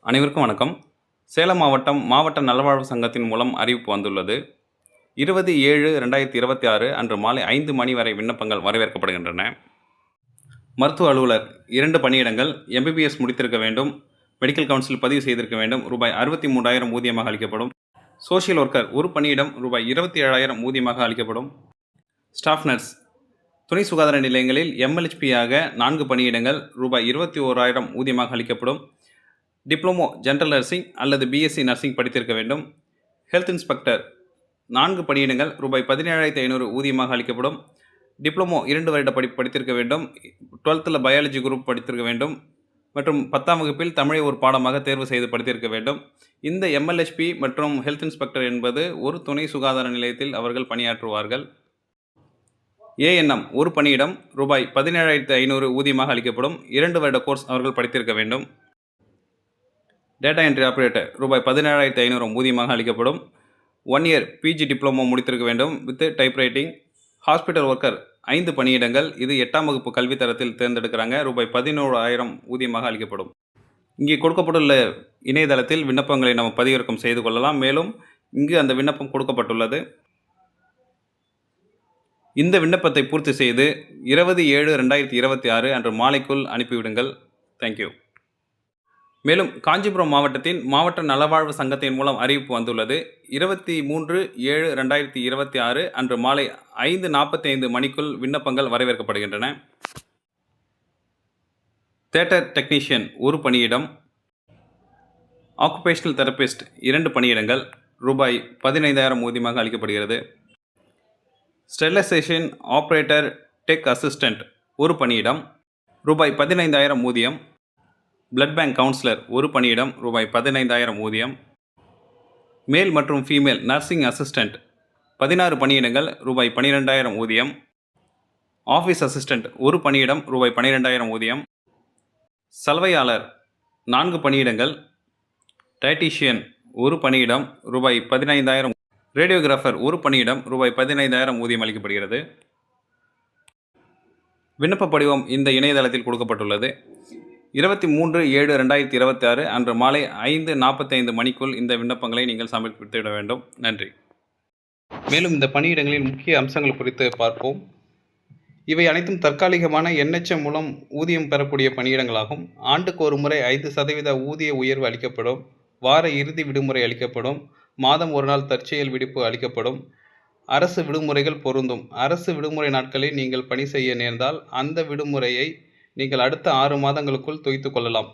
அனைவருக்கும் வணக்கம். சேலம் மாவட்ட நலவாழ்வு சங்கத்தின் மூலம் அறிவிப்பு வந்துள்ளது. 20/7/2026 அன்று மாலை 5 மணி வரை விண்ணப்பங்கள் வரவேற்கப்படுகின்றன. மருத்துவ அலுவலர் 2 பணியிடங்கள். MBBS முடித்திருக்க வேண்டும். மெடிக்கல் கவுன்சில் பதிவு செய்திருக்க வேண்டும். ரூபாய் 63,000 ஊதியமாக அளிக்கப்படும். சோஷியல் ஒர்க்கர் ஒரு பணியிடம் ரூபாய் 27,000 ஊதியமாக அளிக்கப்படும். ஸ்டாஃப் நர்ஸ் துணை சுகாதார நிலையங்களில் MLHP-யாக 4 பணியிடங்கள் ரூபாய் 21,000 ஊதியமாக அளிக்கப்படும். டிப்ளமோ ஜெனரல் நர்சிங் அல்லது BSc நர்சிங் படித்திருக்க வேண்டும். ஹெல்த் இன்ஸ்பெக்டர் 4 பணியிடங்கள் ரூபாய் 17,500 ஊதியமாக அளிக்கப்படும். டிப்ளமோ 2 வருட படிப்பு படித்திருக்க வேண்டும். 12th பயாலஜி குரூப் படித்திருக்க வேண்டும் மற்றும் 10ஆம் வகுப்பில் தமிழை ஒரு பாடமாக தேர்வு செய்து படித்திருக்க வேண்டும். இந்த MLHP மற்றும் ஹெல்த் இன்ஸ்பெக்டர் என்பது ஒரு துணை சுகாதார நிலையத்தில் அவர்கள் பணியாற்றுவார்கள். ANM ஒரு பணியிடம் ரூபாய் 17,500 ஊதியமாக அளிக்கப்படும். 2 வருட கோர்ஸ் அவர்கள் படித்திருக்க வேண்டும். டேட்டா என்ட்ரி ஆப்ரேட்டர் ரூபாய் 17,500 ஊதியமாக அளிக்கப்படும். 1 இயர் PG டிப்ளமோ முடித்திருக்க வேண்டும் வித் டைப்ரைட்டிங். ஹாஸ்பிட்டல் ஒர்க்கர் 5 பணியிடங்கள். இது 8ஆம் வகுப்பு கல்வித்தரத்தில் தேர்ந்தெடுக்கிறாங்க. ரூபாய் 11,000 ஊதியமாக அளிக்கப்படும். இங்கே கொடுக்கப்பட்டுள்ள இணையதளத்தில் விண்ணப்பங்களை நாம் பதிவிறக்கம் செய்து கொள்ளலாம். மேலும் இங்கு அந்த விண்ணப்பம் கொடுக்கப்பட்டுள்ளது. இந்த விண்ணப்பத்தை பூர்த்தி செய்து 20/7/2026 அன்று மாலைக்குள் அனுப்பிவிடுங்கள். தேங்க்யூ. மேலும் காஞ்சிபுரம் மாவட்டத்தின் மாவட்ட நலவாழ்வு சங்கத்தின் மூலம் அறிவிப்பு வந்துள்ளது. 23/7/2026 அன்று மாலை 5:45 மணிக்குள் விண்ணப்பங்கள் வரவேற்கப்படுகின்றன. தியேட்டர் டெக்னீஷியன் ஒரு பணியிடம். ஆக்குபேஷனல் தெரபிஸ்ட் 2 பணியிடங்கள். ரூபாய் 15,000 ஊதியமாக அளிக்கப்படுகிறது. ஸ்டெரிலைசேஷன் ஆப்ரேட்டர் டெக் அசிஸ்டன்ட் ஒரு பணியிடம். ரூபாய் 15,000 ஊதியம். பிளட் பேங்க் கவுன்சிலர் ஒரு பணியிடம். ரூபாய் 15,000 ஊதியம். மேல் மற்றும் ஃபீமேல் நர்சிங் அசிஸ்டண்ட் 16 பணியிடங்கள். ரூபாய் 12,000 ஊதியம். ஆஃபீஸ் அசிஸ்டண்ட் ஒரு பணியிடம். ரூபாய் 12,000 ஊதியம். சலவையாளர் 4 பணியிடங்கள். டயட்டீஷியன் ஒரு பணியிடம். ரூபாய் 15,000. ரேடியோகிராஃபர் ஒரு பணியிடம். ரூபாய் 15,000 ஊதியம் அளிக்கப்படுகிறது. விண்ணப்ப படிவம் இந்த இணையதளத்தில் கொடுக்கப்பட்டுள்ளது. 23/7/2026 அன்று மாலை 5:45 மணிக்குள் இந்த விண்ணப்பங்களை நீங்கள் சமர்ப்பித்துவிட வேண்டும். நன்றி. மேலும் இந்த பணியிடங்களின் முக்கிய அம்சங்கள் குறித்து பார்ப்போம். இவை அனைத்தும் தற்காலிகமான NHM மூலம் ஊதியம் பெறக்கூடிய பணியிடங்களாகும். ஆண்டுக்கு ஒரு முறை 5% ஊதிய உயர்வு அளிக்கப்படும். வார இறுதி விடுமுறை அளிக்கப்படும். மாதம் ஒரு நாள் தற்செயல் விடுப்பு அளிக்கப்படும். அரசு விடுமுறைகள் பொருந்தும். அரசு விடுமுறை நாட்களில் நீங்கள் பணி செய்ய நேர்ந்தால் அந்த விடுமுறையை நீங்கள் அடுத்த 6 மாதங்களுக்குள் தொய்த்து கொள்ளலாம்.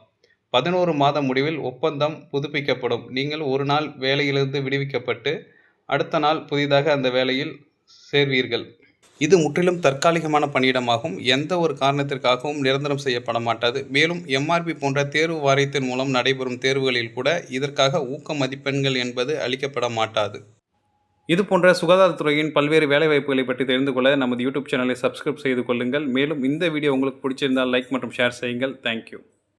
11 மாத முடிவில் ஒப்பந்தம் புதுப்பிக்கப்படும். நீங்கள் ஒரு நாள் வேலையிலிருந்து விடுவிக்கப்பட்டு அடுத்த நாள் புதிதாக அந்த வேலையில் சேர்வீர்கள். இது முற்றிலும் தற்காலிகமான பணியிடமாகும். எந்த ஒரு காரணத்திற்காகவும் நிரந்தரம் செய்யப்பட மாட்டாது. மேலும் MRP போன்ற தேர்வு வாரியத்தின் மூலம் நடைபெறும் தேர்வுகளில் கூட இதற்காக ஊக்க மதிப்பெண்கள் என்பது அளிக்கப்பட மாட்டாது. இது போன்ற சுகாதாரத்துறையின் பல்வேறு வேலைவாய்ப்புகளை பற்றி தெரிந்து கொள்ள நமது யூடியூப் சேனலை சப்ஸ்கிரைப் செய்து கொள்ளுங்கள். மேலும் இந்த வீடியோ உங்களுக்கு பிடிச்சிருந்தால் லைக் மற்றும் ஷேர் செய்யுங்கள். தேங்க்யூ.